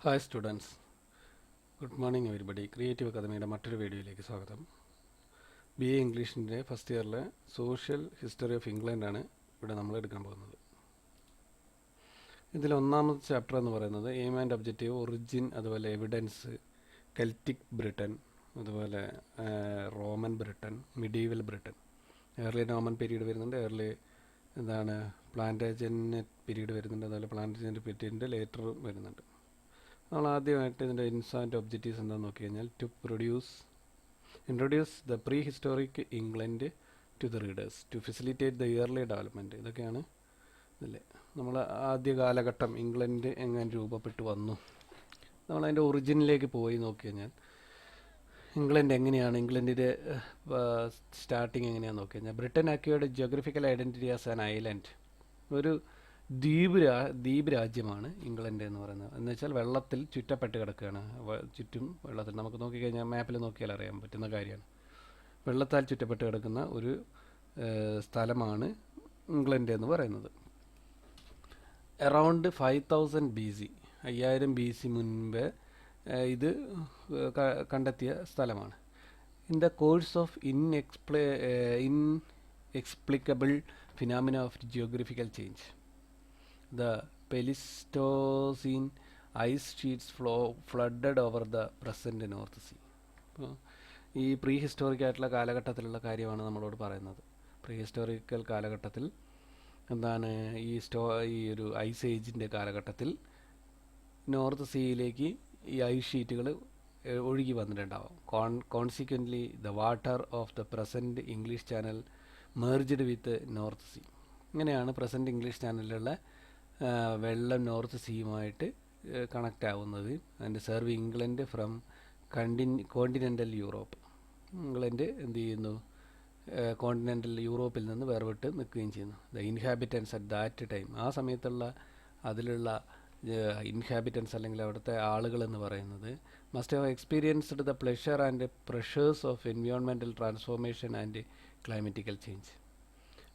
Hi students, good morning everybody. Creative അക്കാദമിയുടെ മറ്റൊരു വീഡിയോയിലേക്ക് സ്വാഗതം. ബി എ ഇംഗ്ലീഷിൻ്റെ ഫസ്റ്റ് ഇയറിലെ സോഷ്യൽ ഹിസ്റ്ററി ഓഫ് ഇംഗ്ലണ്ടാണ് ഇവിടെ നമ്മൾ എടുക്കാൻ പോകുന്നത്. ഇതിൽ ഒന്നാമത്തെ ചാപ്റ്റർ എന്ന് പറയുന്നത് എയിം ആൻഡ് ഒബ്ജക്റ്റീവ്, ഒറിജിൻ, അതുപോലെ എവിഡൻസ്, കെൽറ്റിക് ബ്രിട്ടൻ, അതുപോലെ Roman Britain, medieval Britain. Early നോമൻ പീരീഡ് വരുന്നുണ്ട്, ഏർലി പ്ലാന്റേജനറ്റ് പീരീഡ് വരുന്നുണ്ട്, അതുപോലെ പ്ലാന്റേജനറ്റ് പീരീഡിൻ്റെ ലേറ്റർ വരുന്നുണ്ട്. നമ്മൾ ആദ്യമായിട്ട് ഇതിൻ്റെ ഇൻസ് ആൻഡ് ഒബ്ജക്റ്റീവ്സ് എന്താണെന്ന് നോക്കി കഴിഞ്ഞാൽ introduce the prehistoric England to the readers to facilitate the early development. ഇതൊക്കെയാണ് ഇതിൽ നമ്മൾ ആദ്യ കാലഘട്ടം ഇംഗ്ലണ്ട് എങ്ങനെ രൂപപ്പെട്ടു വന്നു, നമ്മളതിൻ്റെ ഒറിജിനിലേക്ക് പോയി നോക്കി കഴിഞ്ഞാൽ ഇംഗ്ലണ്ട് എങ്ങനെയാണ്, ഇംഗ്ലണ്ടിൻ്റെ സ്റ്റാർട്ടിങ് എങ്ങനെയാണെന്ന് നോക്കി കഴിഞ്ഞാൽ Britain acquired geographical identity as an island. ഒരു ദ്വീപ് രാജ്യമാണ് ഇംഗ്ലണ്ട് എന്ന് പറയുന്നത്. എന്ന് വെച്ചാൽ വെള്ളത്തിൽ ചുറ്റപ്പെട്ട് കിടക്കുകയാണ്, ചുറ്റും വെള്ളത്തിൽ. നമുക്ക് നോക്കിക്കഴിഞ്ഞാൽ മാപ്പിൽ നോക്കിയാൽ അറിയാൻ പറ്റുന്ന കാര്യമാണ്. വെള്ളത്താൽ ചുറ്റപ്പെട്ട് കിടക്കുന്ന ഒരു സ്ഥലമാണ് ഇംഗ്ലണ്ട് എന്ന് പറയുന്നത്. അറൗണ്ട് 5000 BC, 5000 BC മുൻപ് ഇത് കണ്ടെത്തിയ സ്ഥലമാണ്. In the course of inexplicable phenomena of geographical change, the Pleistocene ice sheets flooded over the present North Sea. അപ്പോൾ ഈ പ്രീ ഹിസ്റ്റോറിക് ആയിട്ടുള്ള കാലഘട്ടത്തിലുള്ള കാര്യമാണ് നമ്മളോട് പറയുന്നത്. പ്രീ ഹിസ്റ്റോറിക്കൽ കാലഘട്ടത്തിൽ എന്താണ് ഈ ഒരു ഐസ് ഏജിൻ്റെ കാലഘട്ടത്തിൽ നോർത്ത് സീയിലേക്ക് ഈ ഐസ് ഷീറ്റുകൾ ഒഴുകി വന്നിട്ടുണ്ടാവും. Consequently the water of the present English channel merged with north sea. ഇങ്ങനെയാണ് പ്രസൻറ്റ് ഇംഗ്ലീഷ് ചാനലിലുള്ള വെള്ളം നോർത്ത് സീയുമായിട്ട് കണക്റ്റ് ആവുന്നത്. And severed England from continental Europe. England എന്ത് ചെയ്യുന്നു, കോണ്ടിനെൻ്റൽ യൂറോപ്പിൽ നിന്ന് വേർപെട്ട് നിൽക്കുകയും ചെയ്യുന്നു. The inhabitants at that time, ആ സമയത്തുള്ള അതിലുള്ള ഇൻഹാബിറ്റൻസ് അല്ലെങ്കിൽ അവിടുത്തെ ആളുകൾ എന്ന് പറയുന്നത് must have experienced the pleasure and pressures of environmental transformation and climatical change.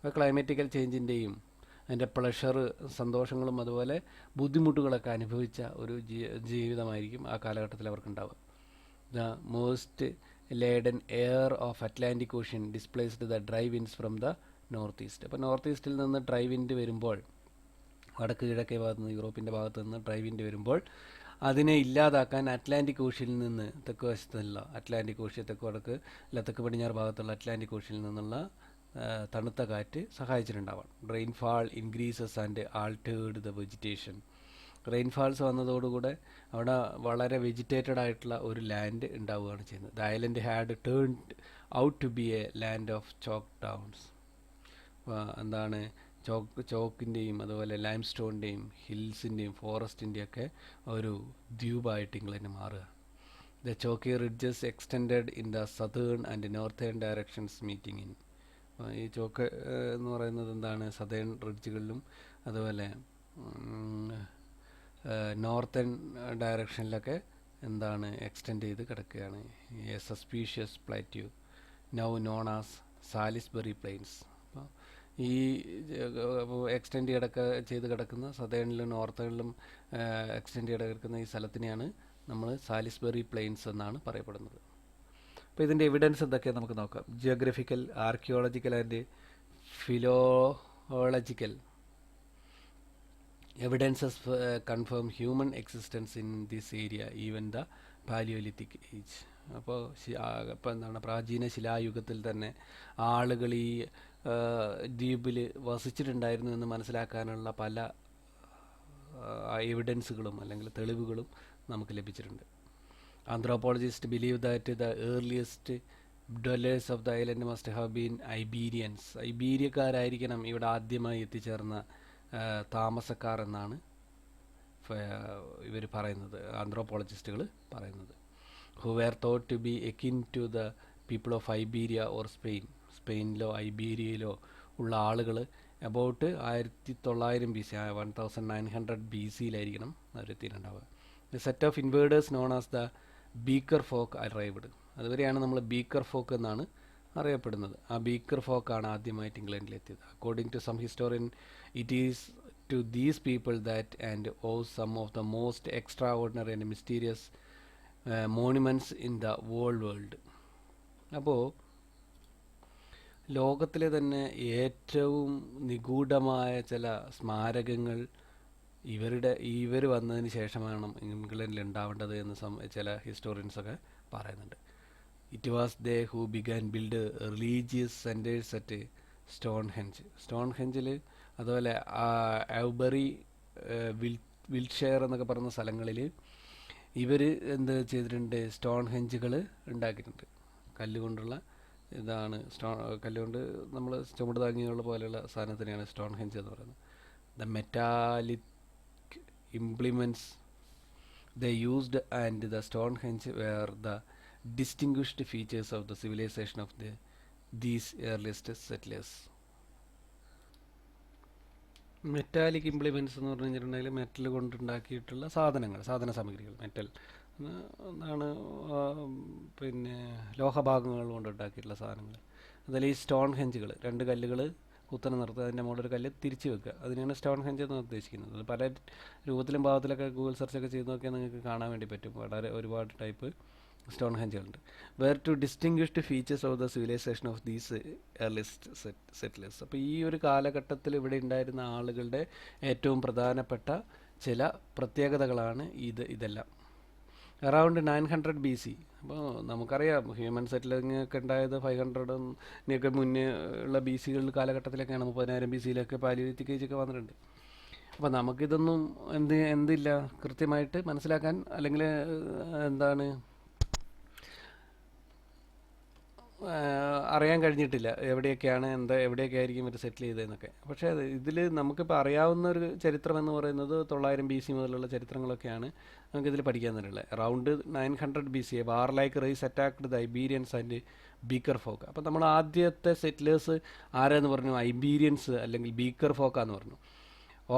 അപ്പോൾ ക്ലൈമറ്റിക്കൽ ചേഞ്ചിൻ്റെയും അതിൻ്റെ പ്ലഷർ, സന്തോഷങ്ങളും അതുപോലെ ബുദ്ധിമുട്ടുകളൊക്കെ അനുഭവിച്ച ഒരു ജീവിതമായിരിക്കും ആ കാലഘട്ടത്തിൽ അവർക്കുണ്ടാവുക. The moist laden air of Atlantic ocean displaced the dry winds from the north east. അപ്പോൾ നോർത്ത് ഈസ്റ്റിൽ നിന്ന് ഡ്രൈ വിൻഡ് വരുമ്പോൾ, വടക്ക് കിഴക്കേ ഭാഗത്ത് നിന്ന്, യൂറോപ്പിൻ്റെ ഭാഗത്ത് നിന്ന് ഡ്രൈ വിൻഡ് വരുമ്പോൾ അതിനെ ഇല്ലാതാക്കാൻ അറ്റ്ലാന്റിക് ഓഷ്യനിൽ നിന്ന്, തെക്ക് വശത്തുള്ള അറ്റ്ലാന്റിക് ഓഷ്യൻ, തെക്ക് വടക്ക് അല്ല തെക്ക് പടിഞ്ഞാറ് ഭാഗത്തുള്ള അറ്റ്ലാന്റിക് ഓഷ്യനിൽ നിന്നുള്ള തണുത്ത കാറ്റ് സഹായിച്ചിട്ടുണ്ടാവാം. Rainfall increases and altered the vegetation. Rainfalls വന്നതോടുകൂടെ അവിടെ വളരെ വെജിറ്റേറ്റഡ് ആയിട്ടുള്ള ഒരു ലാൻഡ് ഉണ്ടാവുകയാണ് ചെയ്യുന്നത്. The island had turned out to be a land of chalk downs. എന്താണ് ചോക്കിൻ്റെയും അതുപോലെ ലൈം സ്റ്റോണിൻ്റെയും ഹിൽസിൻ്റെയും ഫോറസ്റ്റിൻ്റെയൊക്കെ ഒരു ദ്വീപായിട്ട് ഇംഗ്ലണ്ട് മാറുക. The chalky ridges extended in the southern and northern directions meeting in. ഈ ചോക്ക് എന്ന് പറയുന്നത് എന്താണ്, സതേൺ റിഡ്ജുകളിലും അതുപോലെ നോർത്തേൺ ഡയറക്ഷനിലൊക്കെ എന്താണ് എക്സ്റ്റെൻഡ് ചെയ്ത് കിടക്കുകയാണ്. A suspicious plateau now known as Salisbury plains. അപ്പോൾ ഈ എക്സ്റ്റെൻഡ് ചെയ്ത് കിടക്കുന്ന സതേണിലും നോർത്തേണിലും എക്സ്റ്റെൻഡ് ചെയ്ത് കിടക്കുന്ന ഈ സ്ഥലത്തിനെയാണ് നമ്മൾ സാലിസ്ബറി പ്ലെയിൻസ് എന്നാണ് പറയപ്പെടുന്നത്. അപ്പോൾ ഇതിൻ്റെ എവിഡൻസ് എന്തൊക്കെയാണ് നമുക്ക് നോക്കാം. Geographical, archaeological and philological evidences confirm human existence in this area even the Paleolithic age. അപ്പോൾ എന്താണ്, പ്രാചീന ശിലായുഗത്തിൽ തന്നെ ആളുകൾ ഈ ദ്വീപിൽ വസിച്ചിട്ടുണ്ടായിരുന്നു എന്ന് മനസ്സിലാക്കാനുള്ള പല എവിഡൻസുകളും അല്ലെങ്കിൽ തെളിവുകളും നമുക്ക് ലഭിച്ചിട്ടുണ്ട്. Anthropologists believe that the earliest dwellers of the island must have been Iberians. ഐബീരിയക്കാരായിരിക്കണം ഇവിടെ ആദ്യമായി എത്തിച്ചേർന്ന താമസക്കാർ എന്നാണ് ഇവർ പറയുന്നത്, ആന്ത്രോപോളജിസ്റ്റുകൾ പറയുന്നത്. who were thought to be akin to the people of Iberia or Spain. സ്പെയിനിലോ ഐബീരിയയിലോ ഉള്ള ആളുകൾ അബൌട്ട് 1900 BC, 1900 BCയിലായിരിക്കണം അവരെത്തിയിട്ടുണ്ടാവുക. The set of invaders known as the beaker folk arrived. അതുവരെയാണ് നമ്മൾ ബീക്കർ ഫോക്ക് എന്നാണ് അറിയപ്പെടുന്നത്. ആ ബീക്കർ ഫോക്കാണ് ആദ്യമായിട്ട് ഇംഗ്ലണ്ടിലെത്തിയത്. According to some historian it is to these people that and owes some of the most extraordinary and mysterious monuments in the whole world. അപ്പോൾ ലോകത്തിലെ തന്നെ ഏറ്റവും നിഗൂഢമായ ചില സ്മാരകങ്ങൾ ഇവർ വന്നതിന് ശേഷമാണ് ഇംഗ്ലണ്ടിൽ ഉണ്ടാവേണ്ടത് എന്ന് ചില ഹിസ്റ്റോറിയൻസൊക്കെ പറയുന്നുണ്ട്. It was they who began build religious centres at സ്റ്റോൺഹെഞ്ചിൽ അതുപോലെ ഔബറി, വിൽഷെയർ എന്നൊക്കെ പറയുന്ന സ്ഥലങ്ങളിൽ ഇവർ എന്ത് ചെയ്തിട്ടുണ്ട്, സ്റ്റോൺഹെഞ്ചുകൾ ഉണ്ടാക്കിയിട്ടുണ്ട്. കല്ലുകൊണ്ടുള്ള ഇതാണ് കല്ലുകൊണ്ട് നമ്മൾ ചുമട് താങ്ങിയുള്ള പോലെയുള്ള സാധനത്തിനെയാണ് സ്റ്റോൺഹെഞ്ച് എന്ന് പറയുന്നത്. The metallic implements they used and the Stonehenge were the distinguished features of the civilization of these earliest settlers. Metallic implements എന്ന് പറഞ്ഞു കഴിഞ്ഞിട്ടുണ്ടെങ്കിൽ മെറ്റൽ കൊണ്ടുണ്ടാക്കിയിട്ടുള്ള സാധന സാമഗ്രികൾ. മെറ്റൽ എന്നാണ് പിന്നെ ലോഹഭാഗങ്ങൾ കൊണ്ടുണ്ടാക്കിയിട്ടുള്ള സാധനങ്ങൾ. അതിൽ ഈ സ്റ്റോൺ ഹെഞ്ചുകൾ, 2 കല്ലുകൾ കുത്തനെ നിർത്തുക, അതിൻ്റെ മുകളിൽ ഒരു കല്ല് തിരിച്ചു വെക്കുക, അതിനാണ് സ്റ്റോൺ ഹെഞ്ച് എന്ന് ഉദ്ദേശിക്കുന്നത്. അത് പല രൂപത്തിലും ഭാഗത്തിലൊക്കെ ഗൂഗിൾ സെർച്ചൊക്കെ ചെയ്ത് നോക്കിയാൽ നിങ്ങൾക്ക് കാണാൻ വേണ്ടി പറ്റും. ഒരുപാട് ടൈപ്പ് സ്റ്റോൺ ഹെഞ്ചുകളുണ്ട്. Were two distinguished features of the civilisation of these earliest settlers. അപ്പോൾ ഈ ഒരു കാലഘട്ടത്തിൽ ഇവിടെ ഉണ്ടായിരുന്ന ആളുകളുടെ ഏറ്റവും പ്രധാനപ്പെട്ട ചില പ്രത്യേകതകളാണ് ഇതെല്ലാം. Around 900 BC. അപ്പോൾ നമുക്കറിയാം ഹ്യൂമൻ സെറ്റിലിംഗ് ഒക്കെ ഉണ്ടായത് 500 മുന്നേ ഉള്ള BC കാലഘട്ടത്തിലൊക്കെയാണ്. 30,000 BC പാലിയോലിത്തിക് ഏജ് ഒക്കെ വന്നിട്ടുണ്ട്. അപ്പോൾ നമുക്കിതൊന്നും എന്തില്ല കൃത്യമായിട്ട് മനസ്സിലാക്കാൻ, അല്ലെങ്കിൽ എന്താണ് അറിയാൻ കഴിഞ്ഞിട്ടില്ല എവിടെയൊക്കെയാണ് എവിടെയൊക്കെ ആയിരിക്കും ഇവർ സെറ്റിൽ ചെയ്തതെന്നൊക്കെ. പക്ഷേ ഇതിൽ നമുക്കിപ്പോൾ അറിയാവുന്ന ഒരു ചരിത്രം എന്ന് പറയുന്നത് 900 BC മുതലുള്ള ചരിത്രങ്ങളൊക്കെയാണ് നമുക്കിതിൽ പഠിക്കാൻ തന്നെയുള്ളത്. Around 900 BC warlike race attacked the Iberians and beaker folk. അപ്പോൾ നമ്മൾ ആദ്യത്തെ സെറ്റിലേഴ്സ് ആരാന്ന് പറഞ്ഞു? ഐബീരിയൻസ് അല്ലെങ്കിൽ ബീക്കർ ഫോക്കാന്ന് പറഞ്ഞു.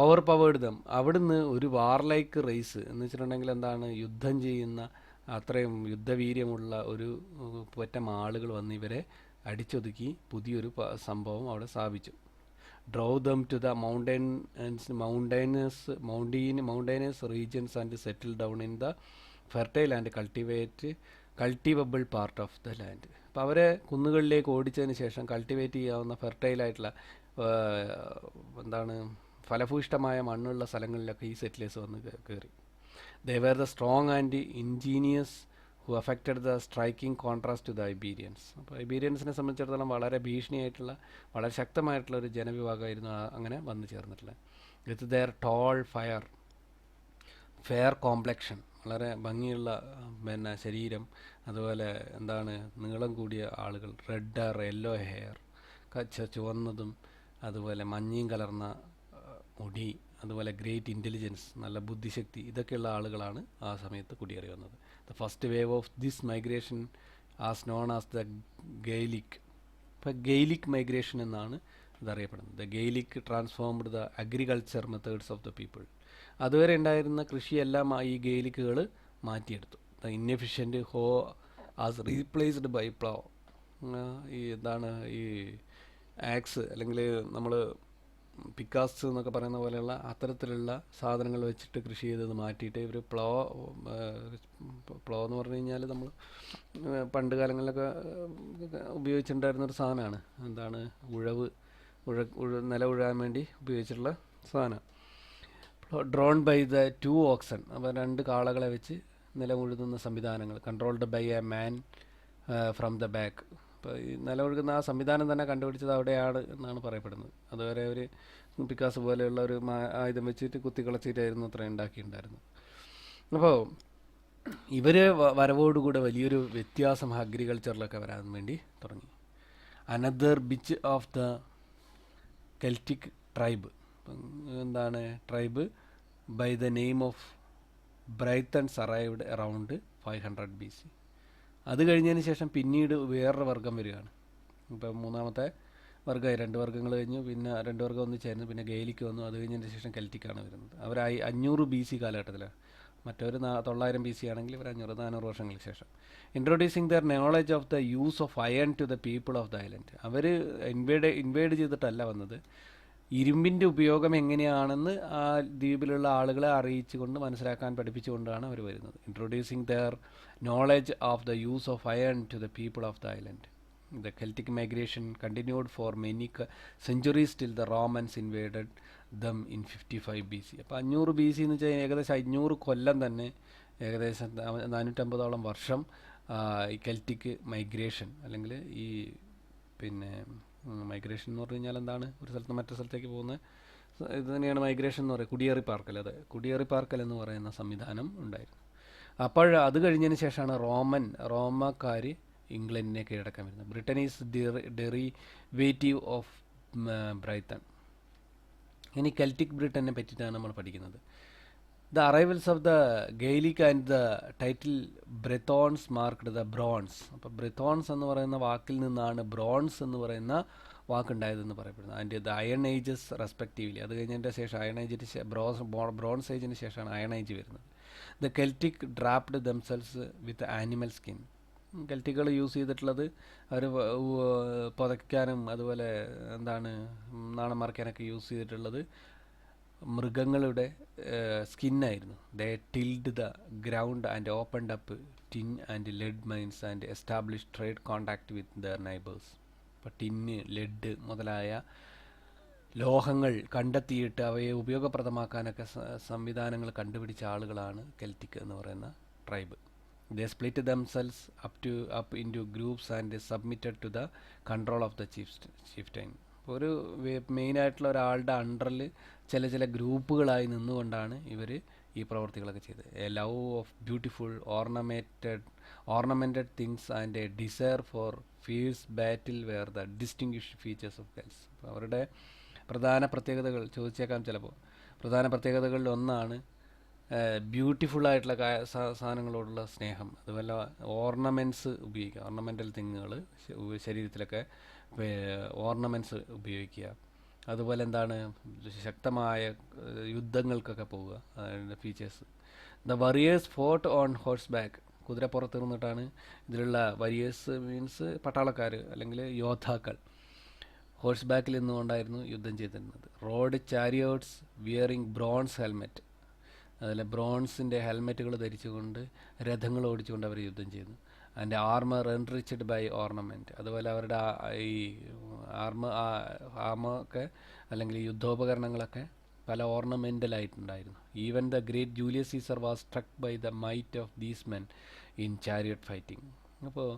Over powered dum. അവിടുന്ന് ഒരു വാർലൈക്ക് റേസ് എന്ന് വെച്ചിട്ടുണ്ടെങ്കിൽ എന്താണ്, യുദ്ധം ചെയ്യുന്ന അത്രയും യുദ്ധവീര്യമുള്ള ഒരു പറ്റം ആളുകൾ വന്ന് ഇവരെ അടിച്ചൊതുക്കി പുതിയൊരു സംഭവം അവിടെ സ്ഥാപിച്ചു. Drove them to the mountainous regions and settle down in the fertile and cultivable part of the land. അപ്പോൾ അവരെ കുന്നുകളിലേക്ക് ഓടിച്ചതിന് ശേഷം കൾട്ടിവേറ്റ് ചെയ്യാവുന്ന ഫെർട്ടൈലായിട്ടുള്ള ഫലഭൂയിഷ്ടമായ മണ്ണുള്ള സ്ഥലങ്ങളിലൊക്കെ ഈ സെറ്റിലേഴ്സ് വന്ന് കയറി. They were the strong and ingenious who affected the striking contrast to the Iberians. അപ്പോൾ ഐബീരിയൻസിനെ സംബന്ധിച്ചിടത്തോളം വളരെ ഭീഷണിയായിട്ടുള്ള, വളരെ ശക്തമായിട്ടുള്ള ഒരു ജനവിഭാഗമായിരുന്നു അങ്ങനെ വന്നു ചേർന്നിട്ടുള്ളത്. With their tall fair complexion, വളരെ ഭംഗിയുള്ള ശരീരം, അതുപോലെ നീളം കൂടിയ ആളുകൾ, റെഡ് ഹെയർ, യെല്ലോ ഹെയർ, ചുവന്നതും അതുപോലെ മഞ്ഞയും കലർന്ന മുടി, അതുപോലെ ഗ്രേറ്റ് ഇൻ്റലിജൻസ്, നല്ല ബുദ്ധിശക്തി, ഇതൊക്കെയുള്ള ആളുകളാണ് ആ സമയത്ത് കുടിയേറി വന്നത്. The first wave of this migration was known as the Gaelic. ഇപ്പോൾ ഗെയ്ലിക് മൈഗ്രേഷൻ എന്നാണ് ഇതറിയപ്പെടുന്നത്. The Gaelic transformed the agriculture methods of the people. അതുവരെ ഉണ്ടായിരുന്ന കൃഷിയെല്ലാം ഈ ഗെയ്ലിക്കുകൾ മാറ്റിയെടുത്തു. The inefficient hoe was replaced by plough. ഈ ആക്സ് അല്ലെങ്കിൽ നമ്മൾ പിക്കാസ് എന്നൊക്കെ പറയുന്ന പോലെയുള്ള അത്തരത്തിലുള്ള സാധനങ്ങൾ വെച്ചിട്ട് കൃഷി ചെയ്തത് മാറ്റിയിട്ട് ഇവർ പ്ലോ എന്ന് പറഞ്ഞു കഴിഞ്ഞാൽ നമ്മൾ പണ്ട് കാലങ്ങളിലൊക്കെ ഉപയോഗിച്ചിട്ടുണ്ടായിരുന്നൊരു സാധനമാണ്. നില ഉഴാൻ വേണ്ടി ഉപയോഗിച്ചിട്ടുള്ള സാധനം. Drawn by the 2 oxen. അപ്പോൾ 2 കാളകളെ വെച്ച് നിലമുഴുതുന്ന സംവിധാനങ്ങൾ. Controlled by a man from the back. അപ്പോൾ ഈ നിലമൊഴുകുന്ന ആ സംവിധാനം തന്നെ കണ്ടുപിടിച്ചത് അവിടെയാണ് എന്നാണ് പറയപ്പെടുന്നത്. അതുവരെ ഒരു പിക്കാസ് പോലെയുള്ള ഒരു ആയുധം വെച്ചിട്ട് കുത്തിക്കളച്ചിട്ടായിരുന്നു അത്ര ഉണ്ടാക്കിയിട്ടുണ്ടായിരുന്നത്. അപ്പോൾ ഇവർ വരവോടുകൂടെ വലിയൊരു വ്യത്യാസം അഗ്രികൾച്ചറിലൊക്കെ വരാൻ വേണ്ടി തുടങ്ങി. Another batch of the Celtic tribe. Tribe by the name of Brythons arrived around 500 BC. അത് കഴിഞ്ഞതിന് ശേഷം പിന്നീട് വേറൊരു വർഗ്ഗം വരികയാണ്. ഇപ്പം മൂന്നാമത്തെ വർഗ്ഗമായി. 2 വർഗ്ഗങ്ങൾ കഴിഞ്ഞു, പിന്നെ 2 വർഗ്ഗം ഒന്നിച്ചായിരുന്നു, പിന്നെ ഗെയിലിക്ക് വന്നു. അത് കഴിഞ്ഞതിന് ശേഷം കെൽറ്റിക്കാണ് വരുന്നത്. അവർ 500 BC കാലഘട്ടത്തിലാണ്. മറ്റവർ 900 BC ആണെങ്കിൽ ഇവർ 400 വർഷങ്ങൾക്ക് ശേഷം. Introducing their knowledge of the use of iron to the people of the island. അവർ ഇൻവേഡ് ചെയ്തിട്ടല്ല വന്നത്. ഇരുമ്പിൻ്റെ ഉപയോഗം എങ്ങനെയാണെന്ന് ആ ദ്വീപിലുള്ള ആളുകളെ അറിയിച്ചുകൊണ്ട് മനസ്സിലാക്കാൻ പഠിപ്പിച്ചുകൊണ്ടാണ് അവർ വരുന്നത്. Introducing their knowledge of the use of iron to the people of the island. The Celtic migration continued for many centuries till the Romans invaded them in 55 BC. അപ്പോൾ 500 BC എന്ന് വെച്ചാൽ ഏകദേശം 500 കൊല്ലം തന്നെ, ഏകദേശം 450ഓളം വർഷം ഈ കെൽറ്റിക് മൈഗ്രേഷൻ അല്ലെങ്കിൽ ഈ പിന്നെ മൈഗ്രേഷൻ എന്ന് പറഞ്ഞു കഴിഞ്ഞാൽ എന്താണ്, ഒരു സ്ഥലത്ത് മറ്റു സ്ഥലത്തേക്ക് പോകുന്ന ഇത് തന്നെയാണ് മൈഗ്രേഷൻ എന്ന് പറയുന്നത്. കുടിയേറി പാർക്കൽ, അതെ, കുടിയേറി പാർക്കൽ എന്ന് പറയുന്ന സംവിധാനം ഉണ്ടായിരുന്നു. അപ്പോൾ അത് കഴിഞ്ഞതിന് ശേഷമാണ് റോമക്കാർ ഇംഗ്ലണ്ടിനെ കീഴടക്കാൻ വരുന്നത്. Britain is derivative of Brython. ഇനി കെൽറ്റിക് ബ്രിട്ടനെ പറ്റിയിട്ടാണ് നമ്മൾ പഠിക്കുന്നത്. The arrivals of the Gaelic and the title Brythons marked the bronze. അപ്പോൾ ബ്രെത്തോൺസ് എന്ന് പറയുന്ന വാക്കിൽ നിന്നാണ് ബ്രോൺസ് എന്ന് പറയുന്ന വാക്കുണ്ടായതെന്ന് പറയപ്പെടുന്നത്. And the iron ages respectively. അത് കഴിഞ്ഞതിൻ്റെ ശേഷം അയൺ ഏജിന് ബ്രോൺസ് ഏജിന് ശേഷമാണ് അയൺ ഏജ് വരുന്നത്. The Celtic draped themselves with animal skin. കെൽറ്റിക്കുകൾ യൂസ് ചെയ്തിട്ടുള്ളത് അവർ പുതയ്ക്കാനും അതുപോലെ എന്താണ് നാണം മറയ്ക്കാനൊക്കെ യൂസ് ചെയ്തിട്ടുള്ളത് മൃഗങ്ങളുടെ സ്കിന്നായിരുന്നു. They tilled the ground and opened up tin and lead mines and establish trade contact with their neighbours. അപ്പോൾ ടിന്ന്, ലെഡ് മുതലായ ലോഹങ്ങൾ കണ്ടെത്തിയിട്ട് അവയെ ഉപയോഗപ്രദമാക്കാനൊക്കെ സംവിധാനങ്ങൾ കണ്ടുപിടിച്ച ആളുകളാണ് കെൽറ്റിക് എന്ന് പറയുന്ന tribe. They split themselves up into groups and submitted to the control of the chieftain. ഒരു മെയിനായിട്ടുള്ള ഒരാളുടെ അണ്ടറിൽ ചില ഗ്രൂപ്പുകളായി നിന്നുകൊണ്ടാണ് ഇവർ ഈ പ്രവർത്തികളൊക്കെ ചെയ്തത്. A love of beautiful ornamented things and a desire for fierce battle were the distinguished features of girls. അവരുടെ പ്രധാന പ്രത്യേകതകൾ ചോദിച്ചേക്കാം ചിലപ്പോൾ. പ്രധാന പ്രത്യേകതകളിൽ ഒന്നാണ് ബ്യൂട്ടിഫുള്ളായിട്ടുള്ള സാധനങ്ങളോടുള്ള സ്നേഹം, അതുപോലെ ഓർണമെൻറ്റ്സ് ഉപയോഗിക്കുക, ഓർണമെൻ്റൽ തിങ്ങുകൾ ശരീരത്തിലൊക്കെ ഓർണമെൻറ്റ്സ് ഉപയോഗിക്കുക, അതുപോലെ എന്താണ് ശക്തമായ യുദ്ധങ്ങൾക്കൊക്കെ പോവുക, അതിൻ്റെ features. The warriors fought on horseback. കുതിരപ്പുറത്ത് നിന്നിട്ടാണ് ഇതിലുള്ള വരിയേഴ്സ് മീൻസ് പട്ടാളക്കാർ അല്ലെങ്കിൽ യോദ്ധാക്കൾ ഹോഴ്സ് ബാക്കിൽ നിന്നുകൊണ്ടായിരുന്നു യുദ്ധം ചെയ്തിരുന്നത്. Rode chariots wearing bronze helmet. അതിൽ ബ്രോൺസിൻ്റെ ഹെൽമെറ്റുകൾ ധരിച്ചുകൊണ്ട് രഥങ്ങൾ ഓടിച്ചുകൊണ്ട് അവർ യുദ്ധം ചെയ്യുന്നു. And armour enriched by ornament. അതുപോലെ അവരുടെ ഈ ആർമൊക്കെ അല്ലെങ്കിൽ യുദ്ധോപകരണങ്ങളൊക്കെ പല ഓർണമെൻ്റലായിട്ടുണ്ടായിരുന്നു. Even the great Julius Caesar was struck by the might of these men in chariot fighting. അപ്പോൾ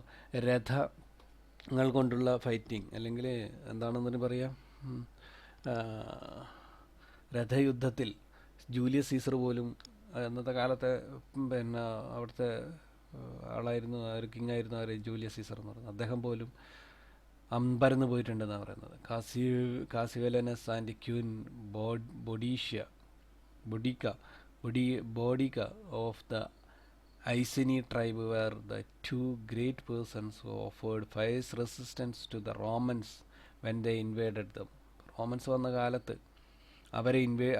രഥങ്ങൾ കൊണ്ടുള്ള ഫൈറ്റിംഗ് അല്ലെങ്കിൽ എന്താണെന്നതിന് പറയാം, രഥയുദ്ധത്തിൽ ജൂലിയസ് സീസർ പോലും അന്നത്തെ കാലത്തെ പിന്നെ അവിടുത്തെ ആളായിരുന്നു, ഒരു കിങ് ആയിരുന്നു അവർ ജൂലിയസ് സീസർ എന്ന് പറയുന്നത്. അദ്ദേഹം പോലും അമ്പരന്ന് പോയിട്ടുണ്ടെന്നാണ് പറയുന്നത്. Cassivellaunus and queen Boudicca of the Iceni tribe were the two great persons who offered fierce resistance to the Romans when they invaded them. Romans വന്ന കാലത്ത്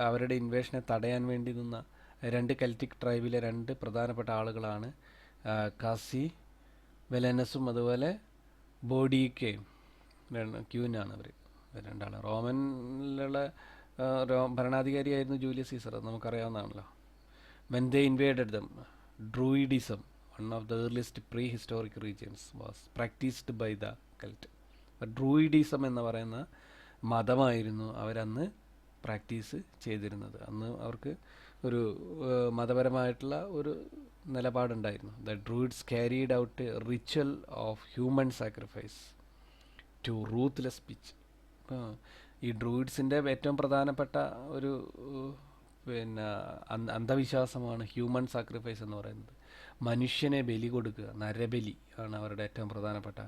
അവരുടെ ഇൻവേഷനെ തടയാൻ വേണ്ടി നിന്ന രണ്ട് കെൽറ്റിക് ട്രൈബിലെ രണ്ട് പ്രധാനപ്പെട്ട ആളുകളാണ് കാസി വെലനസും അതുപോലെ ബോഡിക്കയും. ക്യൂനാണ് അവർ രണ്ടാൾ. റോമനിലുള്ള ഭരണാധികാരിയായിരുന്നു ജൂലിയസ് സീസർ, നമുക്കറിയാവുന്നതാണല്ലോ. When they invaded them, Druidism, one of the earliest prehistoric religions, was practised by the Celt. Druidism എന്ന് പറയുന്ന മതമായിരുന്നു അവരന്ന് പ്രാക്ടീസ് ചെയ്തിരുന്നത്. അന്ന് അവർക്ക് ഒരു മതപരമായിട്ടുള്ള ഒരു നിലപാടുണ്ടായിരുന്നു. The Druids carried out ritual of human sacrifice to ruthless pitch. ഈ ഡ്രൂയിഡ്സിൻ്റെ ഏറ്റവും പ്രധാനപ്പെട്ട ഒരു പിന്നെ അന്ധവിശ്വാസമാണ് ഹ്യൂമൻ സാക്രിഫൈസ് എന്ന് പറയുന്നത്. മനുഷ്യനെ ബലി കൊടുക്കുക, നരബലി ആണ് അവരുടെ ഏറ്റവും പ്രധാനപ്പെട്ട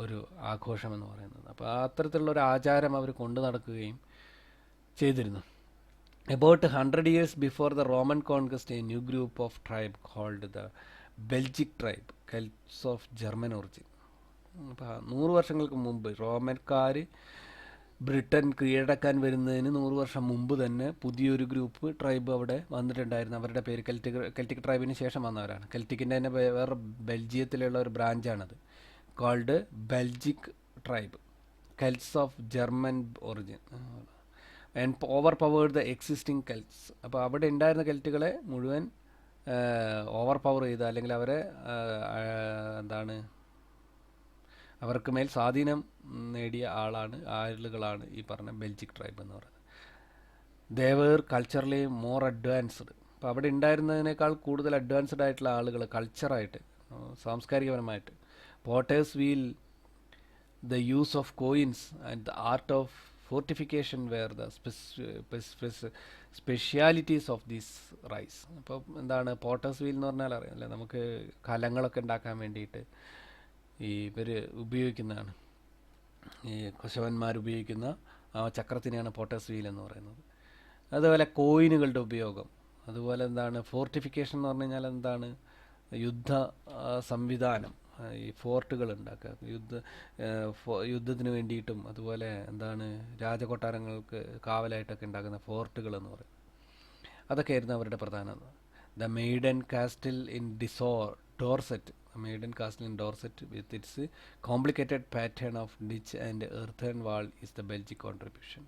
ഒരു ആഘോഷം എന്ന് പറയുന്നത്. അപ്പോൾ അത്തരത്തിലുള്ള ഒരു ആചാരം അവർ കൊണ്ടു നടക്കുകയും ചെയ്തിരുന്നു. About 100 years before the Roman conquest, a new group of tribe called the Belgic tribe, Celts of German origin. അപ്പോൾ 100 വർഷങ്ങൾക്ക് മുമ്പ് റോമൻകാർ ബ്രിട്ടൻ കീഴടക്കാൻ വരുന്നതിന് 100 വർഷം മുമ്പ് തന്നെ പുതിയൊരു ഗ്രൂപ്പ് ട്രൈബ് അവിടെ വന്നിട്ടുണ്ടായിരുന്നു. അവരുടെ പേര് കെൽറ്റിക് ട്രൈബിന് ശേഷം വന്നവരാണ്. കെൽറ്റിക്കിൻ്റെ തന്നെ വേറെ ബെൽജിയത്തിലുള്ള ഒരു ബ്രാഞ്ചാണത്, called Belgic tribe, Celts of German origin. And overpowered the existing Celts. അപ്പോൾ അവിടെ ഉണ്ടായിരുന്ന കെൽറ്റുകളെ മുഴുവൻ ഓവർ പവർ ചെയ്ത്, അല്ലെങ്കിൽ അവരെ എന്താണ് അവർക്ക് മേൽ സ്വാധീനം നേടിയ ആളുകളാണ് ഈ പറഞ്ഞ ബെൽജിക് ട്രൈബ് എന്ന് പറയുന്നത്. They were culturally more advanced. അപ്പോൾ അവിടെ ഉണ്ടായിരുന്നതിനേക്കാൾ കൂടുതൽ അഡ്വാൻസ്ഡ് ആയിട്ടുള്ള ആളുകൾ കൾച്ചറായിട്ട്, സാംസ്കാരികപരമായിട്ട്. Potter's wheel, the use of coins and the art of fortification were the specialities of these races. അപ്പോൾ എന്താണ് പോട്ടേഴ്സ് വീൽ എന്ന് പറഞ്ഞാൽ അറിയാമല്ലേ, നമുക്ക് കലങ്ങളൊക്കെ ഉണ്ടാക്കാൻ വേണ്ടിയിട്ട് ഇവർ ഉപയോഗിക്കുന്നതാണ്. ഈ കുശവന്മാർ ഉപയോഗിക്കുന്ന ആ ചക്രത്തിനെയാണ് പോട്ടേഴ്സ് വീൽ എന്ന് പറയുന്നത്. അതുപോലെ കോയിനുകളുടെ ഉപയോഗം, അതുപോലെ എന്താണ് ഫോർട്ടിഫിക്കേഷൻ എന്ന് പറഞ്ഞു കഴിഞ്ഞാൽ എന്താണ്, യുദ്ധ സംവിധാനം, ഈ ഫോർട്ടുകൾ ഉണ്ടാക്കുക, യുദ്ധത്തിന് വേണ്ടിയിട്ടും, അതുപോലെ എന്താണ് രാജകൊട്ടാരങ്ങൾക്ക് കാവലായിട്ടൊക്കെ ഉണ്ടാക്കുന്ന ഫോർട്ടുകൾ എന്ന് പറയും. അതൊക്കെയായിരുന്നു അവരുടെ പ്രധാനത. The Maiden Castle in Dorset, Maiden Castle in Dorset with its complicated pattern of ditch and earthen wall is the Belgic contribution.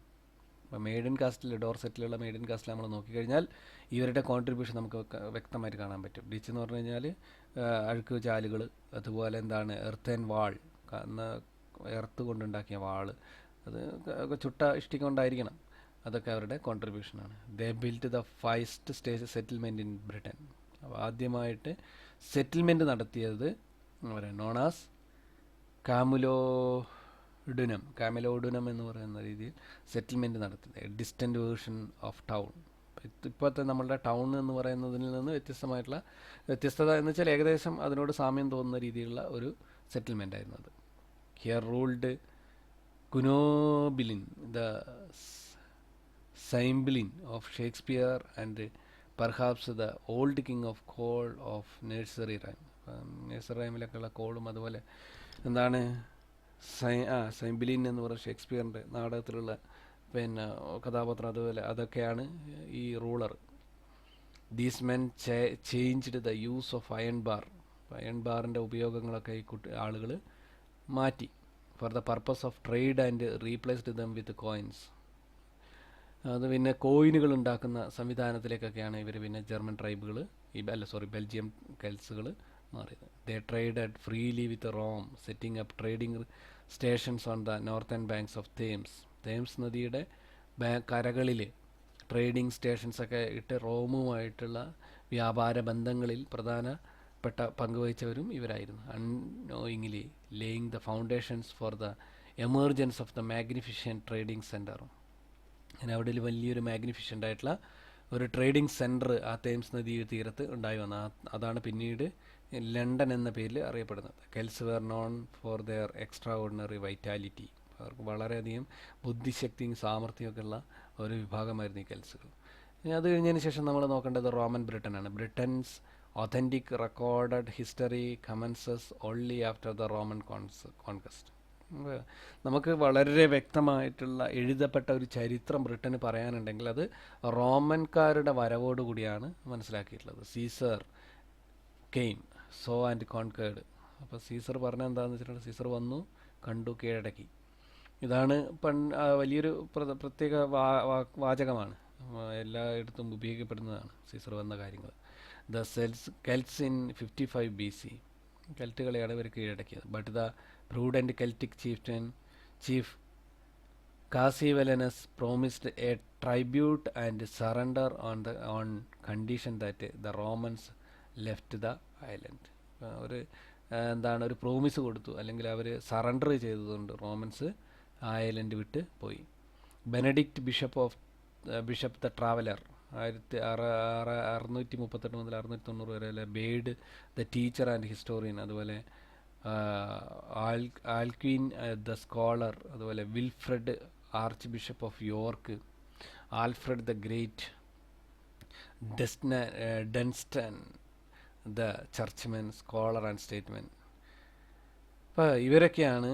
അപ്പോൾ മെയ്ഡൻ കാസ്റ്റിൽ, ഡോർസെറ്റിലുള്ള മെയ്ഡൻ കാസ്റ്റിൽ നമ്മൾ നോക്കിക്കഴിഞ്ഞാൽ ഇവരുടെ കോൺട്രിബ്യൂഷൻ നമുക്ക് വ്യക്തമായിട്ട് കാണാൻ പറ്റും. ഡിച്ച് എന്ന് പറഞ്ഞു കഴിഞ്ഞാൽ അഴുക്ക് ചാലുകൾ, അതുപോലെ എന്താണ് എർത്തേൺ വാൾ, എർത്ത് കൊണ്ടുണ്ടാക്കിയ വാള്, അത് ചുട്ട ഇഷ്ടിക കൊണ്ടായിരിക്കണം. അതൊക്കെ അവരുടെ കോൺട്രിബ്യൂഷനാണ്. They built the first stage settlement in Britain. അപ്പോൾ ആദ്യമായിട്ട് സെറ്റിൽമെൻറ്റ് നടത്തിയത് നോണാസ് കാമലോഡുനം എന്ന് പറയുന്ന രീതിയിൽ സെറ്റിൽമെൻറ്റ് നടത്തുന്നത്. Distant version of town. ഇപ്പോഴത്തെ നമ്മളുടെ ടൗൺ എന്ന് പറയുന്നതിൽ നിന്ന് വ്യത്യസ്തത എന്ന് വെച്ചാൽ ഏകദേശം അതിനോട് സാമ്യം തോന്നുന്ന രീതിയിലുള്ള ഒരു സെറ്റിൽമെൻ്റ് ആയിരുന്നു അത്. Here ruled Cunobelin, the Cymbeline of Shakespeare and perhaps the old king of Cole of nursery rhyme. Nursery റൈമിലൊക്കെയുള്ള കോളും, അതുപോലെ എന്താണ് സൈംബിലിൻ എന്ന് പറയുന്ന ഷേക്സ്പിയറിൻ്റെ നാടകത്തിലുള്ള പിന്നെ കഥാപാത്രം, അതുപോലെ അതൊക്കെയാണ് ഈ ruler. These men changed the use of iron ബാറിൻ്റെ ഉപയോഗങ്ങളൊക്കെ ഈ ആളുകൾ മാറ്റി. For the purpose of trade and replaced them with coins. അത് പിന്നെ കോയിനുകൾ ഉണ്ടാക്കുന്ന സംവിധാനത്തിലേക്കൊക്കെയാണ് ഇവർ പിന്നെ ജർമ്മൻ ട്രൈബുകൾ ബെൽജിയം കെൽസുകൾ മാറിയത്. They traded freely with Rome, setting up trading stations on the northern banks of Thames നദിയുടെ കരകളിൽ ട്രേഡിംഗ് സ്റ്റേഷൻസൊക്കെ ഇട്ട് റോമുമായിട്ടുള്ള വ്യാപാര ബന്ധങ്ങളിൽ പ്രധാനപ്പെട്ട പങ്കുവഹിച്ചവരും ഇവരായിരുന്നു. Unknowingly laying the foundations for the emergence of the magnificent trading centre. അങ്ങനെ അവിടെ വലിയൊരു മാഗ്നിഫിഷ്യൻ്റ് ആയിട്ടുള്ള ഒരു ട്രേഡിംഗ് സെൻറ്റർ ആ തേംസ് നദീ തീരത്ത് ഉണ്ടായി വന്ന, അതാണ് പിന്നീട് ലണ്ടൻ എന്ന പേരിൽ അറിയപ്പെടുന്നത്. Celts were known for their extraordinary vitality. അവർക്ക് വളരെയധികം ബുദ്ധിശക്തിയും സാമർഥ്യമൊക്കെ ഉള്ള ഒരു വിഭാഗമായിരുന്നു ഈ കെൽസുകൾ. അത് കഴിഞ്ഞതിന് ശേഷം നമ്മൾ നോക്കേണ്ടത് റോമൻ ബ്രിട്ടനാണ്. Britain's authentic recorded history commences only after the Roman conquest. നമുക്ക് വളരെ വ്യക്തമായിട്ടുള്ള എഴുതപ്പെട്ട ഒരു ചരിത്രം ബ്രിട്ടന് പറയാനുണ്ടെങ്കിൽ അത് റോമൻകാരുടെ വരവോടുകൂടിയാണ് മനസ്സിലാക്കിയിട്ടുള്ളത്. Caesar came saw and conquered. അപ്പോൾ സീസർ പറഞ്ഞ എന്താണെന്ന് വെച്ചിട്ടുണ്ടെങ്കിൽ, സീസർ വന്നു, കണ്ടു, കീഴടക്കി. ഇതാണ് വലിയൊരു പ്രത്യേക വാചകമാണ്, എല്ലായിടത്തും ഉപയോഗിക്കപ്പെടുന്നതാണ് സീസർ വന്ന കാര്യങ്ങൾ. The Celts in 55 BC. കെൽറ്റുകളെയാണ് ഇവർ കീഴടക്കിയത്. But the prudent Celtic chief Cassivellaunus promised a tribute and surrender on condition that the Romans left the island. ഒരു പ്രോമിസ് കൊടുത്തു, അല്ലെങ്കിൽ അവർ സറണ്ടർ ചെയ്തതുകൊണ്ട് റോമൻസ് ആ ഐലൻഡ് വിട്ട് പോയി. ബെനഡിക്റ്റ് ബിഷപ്പ് ദ ട്രാവലർ 638 മുതൽ 690 വരെ, അല്ലെ Bede the teacher and historian, അതുപോലെ ആൽക്വീൻ ദ സ്കോളർ, അതുപോലെ Wilfrid archbishop of York, Alfred the Great, Dunstan the churchman, scholar and statesman. അപ്പോൾ ഇവരൊക്കെയാണ്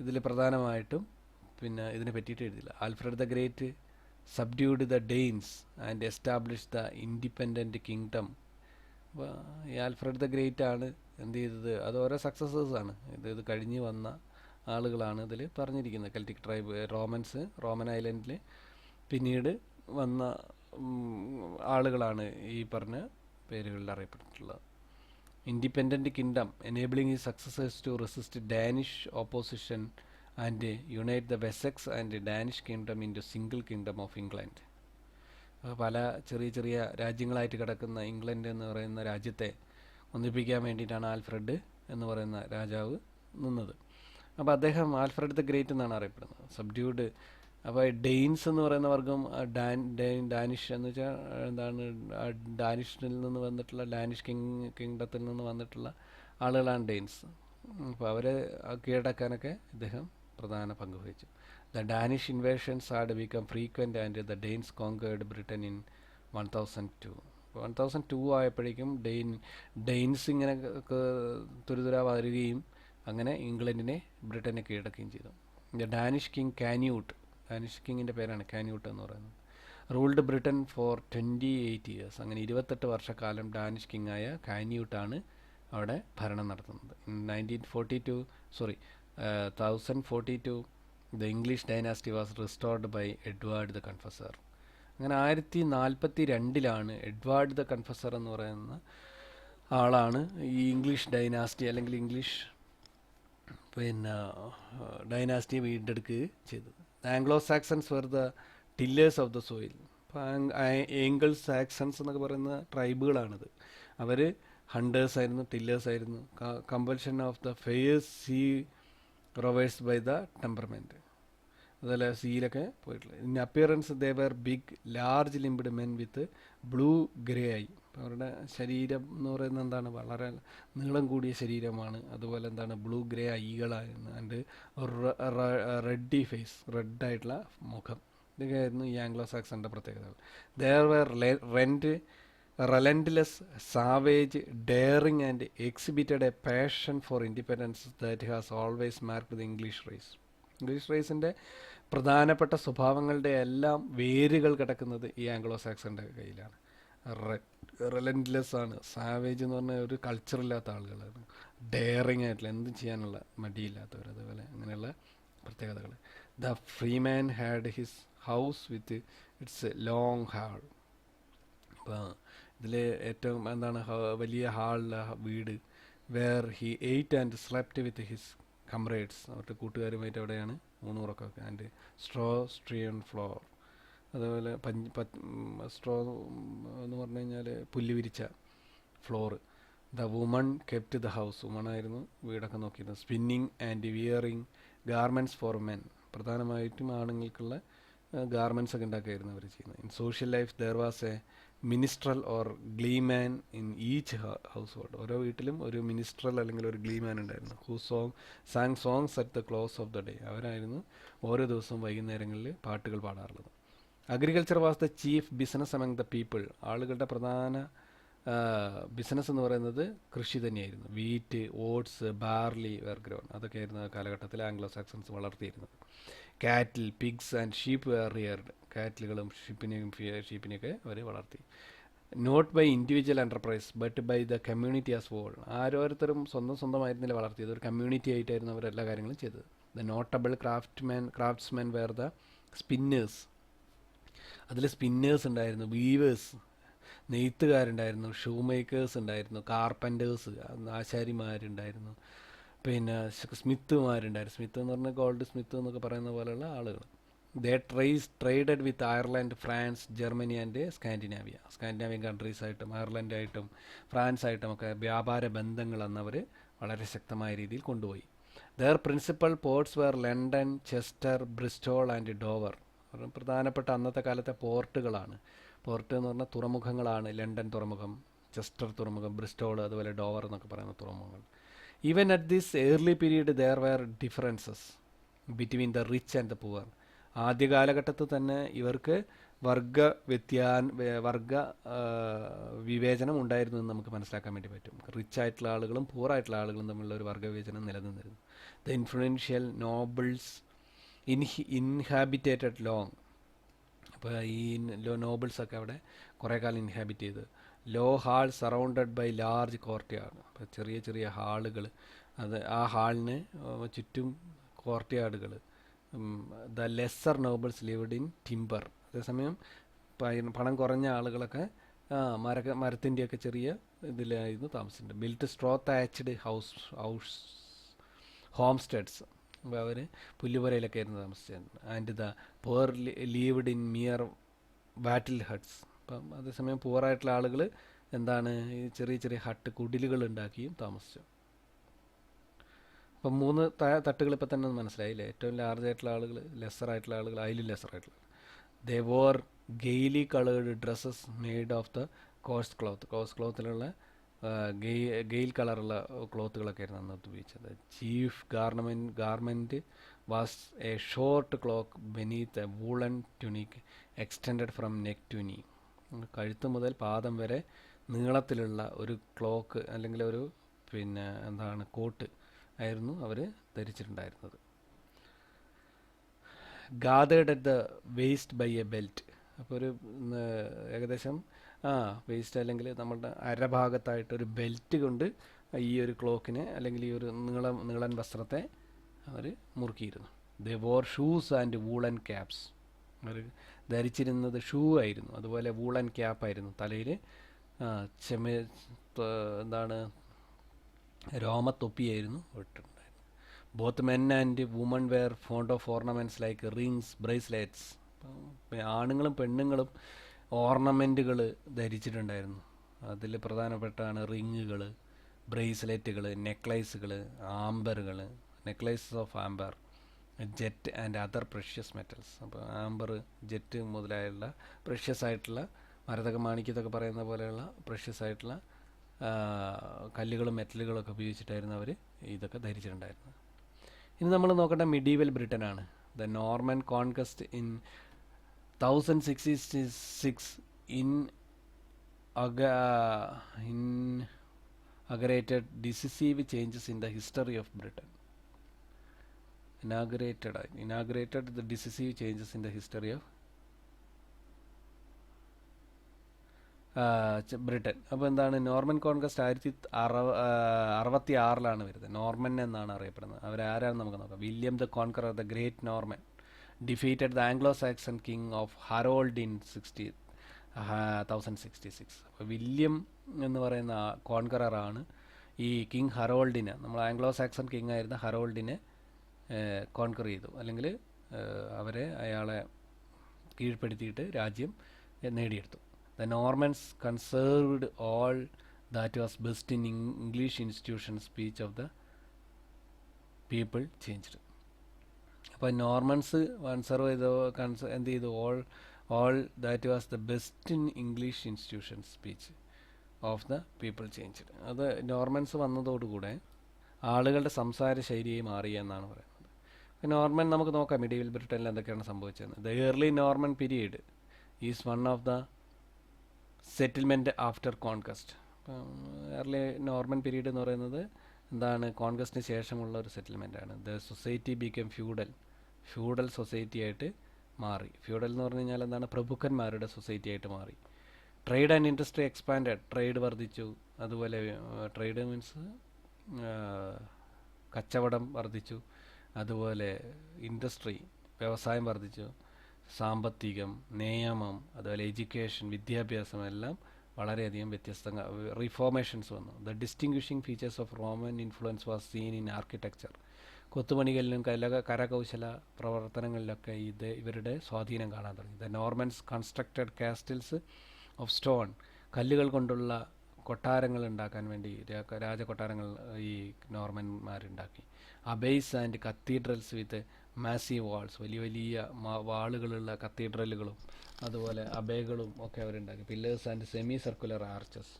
ഇതിൽ പ്രധാനമായിട്ടും പിന്നെ ഇതിനെ പറ്റിയിട്ട് എഴുതില്ല. Alfred the Great subdued the Danes and establish the independent kingdom. അപ്പോൾ ഈ ആൽഫ്രഡ് ദ ഗ്രേറ്റ് ആണ് എന്ത് ചെയ്തത്, അത് ഓരോ സക്സസേഴ്സാണ്. ഇത് കഴിഞ്ഞ് വന്ന ആളുകളാണ് ഇതിൽ പറഞ്ഞിരിക്കുന്നത്. കെൽറ്റിക് ട്രൈബ്, റോമൻ ഐലൻഡിൽ പിന്നീട് വന്ന ആളുകളാണ് ഈ പറഞ്ഞ പേരുകളിൽ അറിയപ്പെട്ടിട്ടുള്ളത്. ഇൻഡിപെൻഡൻറ്റ് കിങ്ഡം എനേബിളിംഗ് ഈ successors to resist Danish opposition and unite the Wessex and Danish kingdom into single kingdom of England. പല ചെറിയ ചെറിയ രാജ്യങ്ങളായിട്ട് കിടക്കുന്ന ഇംഗ്ലണ്ട് എന്ന് പറയുന്ന രാജ്യത്തെ ഒന്നിപ്പിക്കാൻ വേണ്ടിയിട്ടാണ് ആൽഫ്രഡ് എന്ന് പറയുന്ന രാജാവ് നിന്നത്. അപ്പോൾ അദ്ദേഹം ആൽഫ്രഡ് ദ ഗ്രേറ്റ് എന്നാണ് അറിയപ്പെടുന്നത്. സബ്ഡ്യൂഡ്. അപ്പോൾ ഡെയിൻസ് എന്ന് പറയുന്ന വർഗം ഡാനിഷ് എന്ന് വെച്ചാൽ എന്താണ്, ഡാനിഷിൽ നിന്ന് വന്നിട്ടുള്ള ഡാനിഷ് കിങ്ഡത്തിൽ നിന്ന് വന്നിട്ടുള്ള ആളുകളാണ് ഡെയിൻസ്. അപ്പോൾ അവരെ കീഴടക്കാനൊക്കെ ഇദ്ദേഹം പ്രധാന പങ്ക് വഹിച്ചു. The Danish invasions had become frequent and the Danes conquered Britain in 1002. 1002 ആയപ്പോഴേക്കും ഡെയിൻസ് ഇങ്ങനെ തുരുതുര വരികയും അങ്ങനെ ഇംഗ്ലണ്ടിനെ ബ്രിട്ടനെ കീഴടക്കുകയും ചെയ്തു. ഡാനിഷ് കിങ് കാന്യൂട്ട്, ഡാനിഷ് കിങ്ങിൻ്റെ പേരാണ് കാന്യൂട്ട് എന്ന് പറയുന്നത്, റൂൾഡ് ബ്രിട്ടൻ ഫോർ 28 years. അങ്ങനെ 28 വർഷക്കാലം ഡാനിഷ് കിങ്ങായ കാന്യൂട്ടാണ് അവിടെ ഭരണം നടത്തുന്നത്. 1042 the English dynasty was restored by Edward the Confessor. അങ്ങനെ 1042 എഡ്വാർഡ് ദ കൺഫസർ എന്ന് പറയുന്ന ആളാണ് ഈ ഇംഗ്ലീഷ് ഡൈനാസ്റ്റി അല്ലെങ്കിൽ ഇംഗ്ലീഷ് ഡൈനാസ്റ്റിയെ വീണ്ടെടുക്കുകയും ചെയ്തത്. Anglo Saxons were the tillers of the soil. Angle Saxons എന്നൊക്കെ പറയുന്ന ട്രൈബുകളാണിത്. അവർ ഹണ്ടേഴ്സ് ആയിരുന്നു, ടില്ലേഴ്സ് ആയിരുന്നു. Compulsion of the fierce sea rovers by the temperament. അതുപോലെ സീലൊക്കെ പോയിട്ടുള്ളത്. In appearance they were big large limbed men with blue grey eye. അവരുടെ ശരീരം എന്ന് പറയുന്നത് എന്താണ്, വളരെ നീളം കൂടിയ ശരീരമാണ്. അതുപോലെ എന്താണ്, ബ്ലൂ ഗ്രേ ഐകളായിരുന്നു. ആൻഡ് റെഡി ഫേസ്, റെഡായിട്ടുള്ള മുഖം. ഇതൊക്കെയായിരുന്നു ഈ ആംഗ്ലോ സാക്സണിൻ്റെ പ്രത്യേകതകൾ. There were relentless, savage, daring and exhibited a passion for independence that has always marked the English race. English റേസിൻ്റെ പ്രധാനപ്പെട്ട സ്വഭാവങ്ങളുടെ എല്ലാം വേരുകൾ കിടക്കുന്നത് ഈ ആംഗ്ലോ സാക്സണിൻ്റെ കയ്യിലാണ്. റിലൻറ്റ്ലെസ് ആണ്, സാവേജ് എന്ന് പറഞ്ഞാൽ ഒരു കൾച്ചറില്ലാത്ത ആളുകളാണ്, ഡെയറിങ് ആയിട്ടുള്ള എന്തും ചെയ്യാനുള്ള മടിയില്ലാത്തവർ, അതുപോലെ അങ്ങനെയുള്ള പ്രത്യേകതകൾ. The freeman had his house with its long hall. അപ്പോൾ ഇതിൽ ഏറ്റവും എന്താണ്, വലിയ ഹാളിലെ വീട്. Where he ate and slept with his comrades. അവരുടെ കൂട്ടുകാരുമായിട്ട് അവിടെയാണ് ഊണുറക്കമൊക്കെ. And strewn floor. അതുപോലെ സ്ട്രോ എന്ന് പറഞ്ഞു കഴിഞ്ഞാൽ പുല്ല് വിരിച്ച floor. The woman kept the house. വുമണായിരുന്നു വീടൊക്കെ നോക്കിയിരുന്നത്. സ്പിന്നിങ് ആൻഡ് വിയറിങ് ഗാർമെൻറ്റ്സ് ഫോർ മെൻ. പ്രധാനമായിട്ടും ആണുങ്ങൾക്കുള്ള ഗാർമെൻറ്റ്സ് ഒക്കെ ഉണ്ടാക്കുകയായിരുന്നു അവർ ചെയ്യുന്നത്. In social life there was A minstrel or gleeman in each household. ഓരോ വീട്ടിലും ഒരു മിനിസ്ട്രൽ അല്ലെങ്കിൽ ഒരു ഗ്ലീമാൻ ഉണ്ടായിരുന്നു. Who sang songs at the close of the day. അവരായിരുന്നു ഓരോ ദിവസവും വൈകുന്നേരങ്ങളിൽ പാട്ടുകൾ പാടാറുള്ളത്. Agriculture was the chief business among the people. ആളുകളുടെ പ്രധാന ബിസിനസ് എന്ന് പറയുന്നത് കൃഷി തന്നെയായിരുന്നു. വീറ്റ്, ഓട്സ്, ബാർലി, വെർഗ്രോൺ, അതൊക്കെയായിരുന്നു ആ കാലഘട്ടത്തിൽ ആംഗ്ലോ സാക്സൺസ് വളർത്തിയിരുന്നത്. Cattle, pigs and sheep were reared. കാറ്റിലുകളും ഷീപ്പിനെയൊക്കെ അവർ വളർത്തി. Not by individual enterprise but by the community as whole. ആരോരുത്തരും സ്വന്തമായിരുന്നില്ല വളർത്തിയത്, ഒരു കമ്മ്യൂണിറ്റി ആയിട്ടായിരുന്നു അവർ എല്ലാ കാര്യങ്ങളും ചെയ്തത്. The notable craftsmen were the spinners. അതിൽ സ്പിന്നേഴ്സ് ഉണ്ടായിരുന്നു, വീവേഴ്സ് നെയ്ത്തുകാരുണ്ടായിരുന്നു, ഷൂ മേക്കേഴ്സ് ഉണ്ടായിരുന്നു, കാർപ്പൻറ്റേഴ്സ് ആശാരിമാരുണ്ടായിരുന്നു, പിന്നെ സ്മിത്തുമാരുണ്ടായിരുന്നു. സ്മിത്ത് എന്ന് പറഞ്ഞാൽ ഗോൾഡ് സ്മിത്ത് എന്നൊക്കെ പറയുന്ന പോലെയുള്ള ആളുകൾ. They traded with Ireland, France, Germany and Scandinavian കൺട്രീസായിട്ടും അയർലൻഡായിട്ടും ഫ്രാൻസായിട്ടും ഒക്കെ വ്യാപാര ബന്ധങ്ങൾ അന്നവർ വളരെ ശക്തമായ രീതിയിൽ കൊണ്ടുപോയി. There principal ports were London, Chester, Bristol and Dover. പ്രധാനപ്പെട്ട അന്നത്തെ കാലത്തെ പോർട്ടുകളാണ്. പോർട്ട് എന്ന് പറഞ്ഞാൽ തുറമുഖങ്ങളാണ്. ലണ്ടൻ തുറമുഖം, ചെസ്റ്റർ തുറമുഖം, ബ്രിസ്റ്റോൾ, അതുപോലെ ഡോവർ എന്നൊക്കെ പറയുന്ന തുറമുഖങ്ങൾ. Even at this early period there were differences between the rich and the poor. ആദ്യ കാലഘട്ടത്തിൽ തന്നെ ഇവർക്ക് വർഗ വിവേചനം ഉണ്ടായിരുന്നു എന്ന് നമുക്ക് മനസ്സിലാക്കാൻ വേണ്ടി പറ്റും. റിച്ച് ആയിട്ടുള്ള ആളുകളും പൂർ ആയിട്ടുള്ള ആളുകളും തമ്മിലുള്ള ഒരു വർഗ വിവേചനം നിലനിന്നിരുന്നു. The influential nobles inhabited long. അപ്പോൾ ഈ നോബിൾസൊക്കെ അവിടെ കുറേ കാലം ഇൻഹാബിറ്റ് ചെയ്ത്. Low hall surrounded by large courtyard. അപ്പോൾ ചെറിയ ചെറിയ ഹാളുകൾ, അത് ആ ഹാളിന് ചുറ്റും കോർട്ട്യാർഡുകൾ. The lesser nobles lived in timber. അതേസമയം പണം കുറഞ്ഞ ആളുകളൊക്കെ മരത്തിൻ്റെയൊക്കെ ചെറിയ ഇതിലായിരുന്നു താമസിച്ചിട്ടുണ്ട്. Built straw thatched house homesteads. അപ്പോൾ അവർ പുല്ലുപുരയിലൊക്കെ ആയിരുന്നു താമസിച്ചിരുന്നത്. And the poor lived in mere wattle huts. അപ്പം അതേസമയം പുവറായിട്ടുള്ള ആളുകൾ എന്താണ് ഈ ചെറിയ ചെറിയ കുടിലുകൾ ഉണ്ടാക്കിയും താമസിച്ചു. അപ്പം 3 തട്ടുകൾ ഇപ്പം തന്നെ മനസ്സിലായില്ലേ. ഏറ്റവും ലാർജ് ആയിട്ടുള്ള ആളുകൾ, ലെസ്സർ ആയിട്ടുള്ള ആളുകൾ, അതിലും ലെസ്സർ ആയിട്ടുള്ള. They wore gaily coloured dresses made of the coarse cloth. Coarse ക്ലോത്തിലുള്ള ഗെയിൽ കളറുള്ള ക്ലോത്തുകളൊക്കെ ആയിരുന്നു അന്നത്തെ ഉപയോഗിച്ചത്. Chief garment was a short cloak beneath a woollen tunic extended from neck to knee. കഴുത്ത് മുതൽ പാദം വരെ നീളത്തിലുള്ള ഒരു ക്ലോക്ക് അല്ലെങ്കിൽ ഒരു കോട്ട് ആയിരുന്നു അവർ ധരിച്ചിട്ടുണ്ടായിരുന്നത്. Gathered at the waist by a belt. അപ്പോൾ ഒരു ഏകദേശം വേസ്റ്റ് അല്ലെങ്കിൽ നമ്മുടെ അരഭാഗത്തായിട്ടൊരു ബെൽറ്റ് കൊണ്ട് ഈ ഒരു ക്ലോക്കിനെ അല്ലെങ്കിൽ ഈ ഒരു നീളൻ വസ്ത്രത്തെ അവർ മുറുക്കിയിരുന്നു. They wore shoes and woollen caps. അവർ ധരിച്ചിരുന്നത് ഷൂ ആയിരുന്നു, അതുപോലെ വൂളൻ ക്യാപ്പായിരുന്നു. തലയിൽ രോമത്തൊപ്പിയായിരുന്നു ഇട്ടിട്ടുണ്ടായിരുന്നു. Both men and woman were fond of ornaments like rings, bracelets. ആണുങ്ങളും പെണ്ണുങ്ങളും ഓർണമെൻറ്റുകൾ ധരിച്ചിട്ടുണ്ടായിരുന്നു. അതിൽ പ്രധാനപ്പെട്ടാണ് റിങ്ങുകൾ, ബ്രേസ്ലെറ്റുകൾ, നെക്ലൈസുകൾ, ആംബറുകൾ, necklaces of amber, jet and other precious metals. അപ്പോൾ ആംബർ, ജെറ്റ് മുതലായുള്ള പ്രഷ്യസ് ആയിട്ടുള്ള മരതക മാണിക്യത്തൊക്കെ പറയുന്ന പോലെയുള്ള പ്രഷ്യസ് ആയിട്ടുള്ള കല്ലുകളും മെറ്റലുകളൊക്കെ ഉപയോഗിച്ചിട്ടായിരുന്നു അവർ ഇതൊക്കെ ധരിച്ചിട്ടുണ്ടായിരുന്നത്. ഇനി നമ്മൾ നോക്കേണ്ട മിഡീവൽ ബ്രിട്ടനാണ്. The Norman conquest in 1066 inaugurated decisive changes in the history of Britain. Inaugurated the decisive changes in the history of Britain. അപ്പോൾ എന്താണ് നോർമൻ കോൺക്വസ്റ്റ് 1066 വരുന്നത്. നോർമൻ എന്നാണ് അറിയപ്പെടുന്നത്. അവരാരാണെന്ന് നമുക്ക് നോക്കാം. William the conqueror, the great Norman, defeated the Anglo Saxon king of Harold in 1066. അപ്പോൾ William എന്ന് പറയുന്ന കോൺക്കററാണ് ഈ കിങ് ഹറോൾഡിനെ, നമ്മൾ ആംഗ്ലോ സാക്സൺ കിങ് ആയിരുന്ന ഹറോൾഡിനെ കോൺക്കർ ചെയ്തു, അല്ലെങ്കിൽ അയാളെ കീഴ്പ്പെടുത്തിയിട്ട് രാജ്യം നേടിയെടുത്തു. The Normans conserved all that was best in English institutions. Speech of the people changed. അപ്പോൾ നോർമൻസ് കൺസർവ് എന്ത് ചെയ്തു? All that was the best in English institution speech of the people changed. അത് നോർമൻസ് വന്നതോടുകൂടെ ആളുകളുടെ സംസാര ശൈലിയായി മാറി എന്നാണ് പറയുന്നത്. Norman നമുക്ക് നോക്കാം മിഡീവൽ ബ്രിട്ടനിൽ എന്തൊക്കെയാണ് സംഭവിച്ചത്. The early Norman period is one of the settlement after conquest. Early Norman period എന്ന് പറയുന്നത് എന്താണ്? കോൺക്വസ്റ്റിന് ശേഷമുള്ള ഒരു സെറ്റിൽമെൻറ്റാണ്. The society become feudal society ആയിട്ട് മാറി. ഫ്യൂഡൽ എന്ന് പറഞ്ഞു കഴിഞ്ഞാൽ എന്താണ്? പ്രഭുക്കന്മാരുടെ സൊസൈറ്റി ആയിട്ട് മാറി. Trade and industry expanded. Trade വർദ്ധിച്ചു. അതുപോലെ ട്രേഡ് മീൻസ് കച്ചവടം വർദ്ധിച്ചു. അതുപോലെ ഇൻഡസ്ട്രി, വ്യവസായം വർദ്ധിച്ചു. സാമ്പത്തികം, നിയമം, അതുപോലെ എഡ്യൂക്കേഷൻ, വിദ്യാഭ്യാസം എല്ലാം വളരെയധികം റിഫോർമേഷൻസ് വന്നു. The distinguishing features of Roman influence was seen in architecture. കൊത്തുപണികളിലും കരകൗശല പ്രവർത്തനങ്ങളിലൊക്കെ ഇവരുടെ സ്വാധീനം കാണാൻ തുടങ്ങി. The Normans constructed castles of stone. കല്ലുകൾ കൊണ്ടുള്ള കൊട്ടാരങ്ങൾ ഉണ്ടാക്കാൻ വേണ്ടി രാജകൊട്ടാരങ്ങൾ ഈ നോർമന്മാരുണ്ടാക്കി. Abbeys and cathedrals with massive walls. വലിയ വലിയ വാളുകളുള്ള കത്തീഡ്രലുകളും അതുപോലെ അബേകളും ഒക്കെ അവരുണ്ടാക്കി. Pillars and semi circular arches.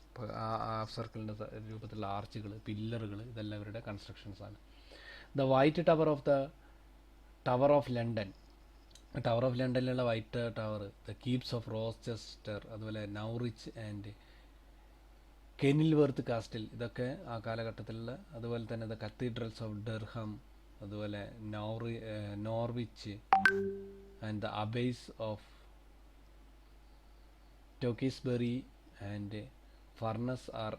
Half സർക്കിളിൻ്റെ രൂപത്തിലുള്ള ആർച്ചുകൾ, പില്ലറുകൾ, ഇതെല്ലാം അവരുടെ കൺസ്ട്രക്ഷൻസാണ്. The white tower of London. Tower of ലണ്ടനിലുള്ള white tower, the keeps of Rochester, അതുപോലെ നൗറിച്ച് ആൻഡ് കെനിൽവർത്ത് കാസ്റ്റിൽ, ഇതൊക്കെ ആ കാലഘട്ടത്തിലുള്ള. അതുപോലെ തന്നെ ദ കത്തീഡ്രൽസ് ഓഫ് ഡെർഹം, അതുപോലെ Norwich and the abbeys of Tewkesbury and Furness are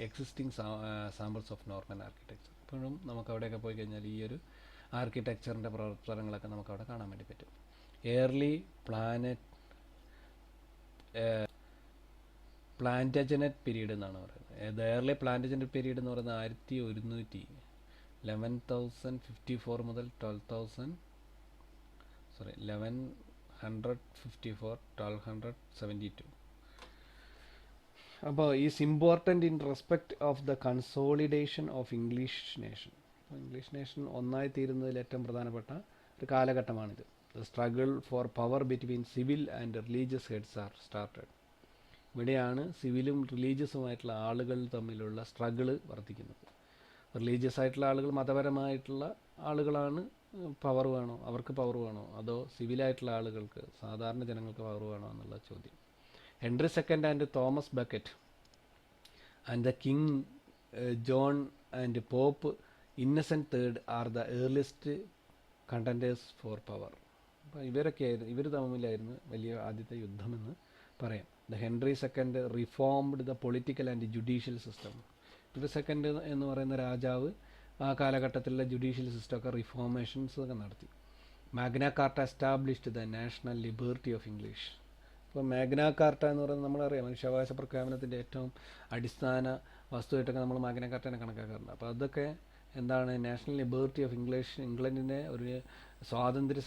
existing samples of Norman architecture. ഇപ്പോഴും നമുക്ക് അവിടെയൊക്കെ പോയി കഴിഞ്ഞാൽ ഈ ഒരു ആർക്കിടെക്ചറിൻ്റെ പ്രവർത്തനങ്ങളൊക്കെ നമുക്കവിടെ കാണാൻ വേണ്ടി പറ്റും. ഏർലി പ്ലാന്റജനറ്റ് പീരീഡ് എന്നാണ് പറയുന്നത്. ഏർലി പ്ലാന്റജനറ്റ് പീരീഡ് എന്ന് പറയുന്നത് 1154 മുതൽ 1272. അപ്പോൾ is important in respect of the consolidation of English nation. English nation ഒന്നായി തീരുന്നതിൽ ഏറ്റവും പ്രധാനപ്പെട്ട ഒരു കാലഘട്ടമാണിത്. The struggle for power between civil and religious heads are started. ഇവിടെയാണ് സിവിലും റിലീജിയസുമായിട്ടുള്ള ആളുകൾ തമ്മിലുള്ള സ്ട്രഗിള് വർദ്ധിക്കുന്നത്. റിലീജിയസ് ആയിട്ടുള്ള ആളുകൾ, മതപരമായിട്ടുള്ള ആളുകളാണ് പവർ വേണോ, അവർക്ക് പവർ വേണോ, അതോ സിവിലായിട്ടുള്ള ആളുകൾക്ക്, സാധാരണ ജനങ്ങൾക്ക് പവർ വേണോ എന്നുള്ള ചോദ്യം. Henry second and Thomas Becket and the king John and pope Innocent third are the earliest contenders for power. അപ്പോൾ ഇവർ തമ്മിലായിരുന്നു വലിയ ആദ്യത്തെ യുദ്ധമെന്ന് പറയാം. The Henry second reformed the political and judicial system. Henry second എന്ന് പറയുന്ന രാജാവ് ആ കാലഘട്ടത്തിലുള്ള ജുഡീഷ്യൽ സിസ്റ്റമൊക്കെ റിഫോർമേഷൻസ് ഒക്കെ നടത്തി. Magna Carta established the national liberty of English. ഇപ്പോൾ മാഗ്ന കാർട്ട എന്ന് പറയുന്നത് നമ്മളറിയാം, മനുഷ്യാവകാശ പ്രഖ്യാപനത്തിൻ്റെ ഏറ്റവും അടിസ്ഥാന വസ്തുവായിട്ടൊക്കെ നമ്മൾ മാഗ്ന കാർട്ടനെ കണക്കാക്കാറുണ്ട്. അപ്പോൾ അതൊക്കെ എന്താണ്, നാഷണൽ ലിബർട്ടി ഓഫ് ഇംഗ്ലീഷ്, ഇംഗ്ലണ്ടിൻ്റെ ഒരു സ്വാതന്ത്ര്യ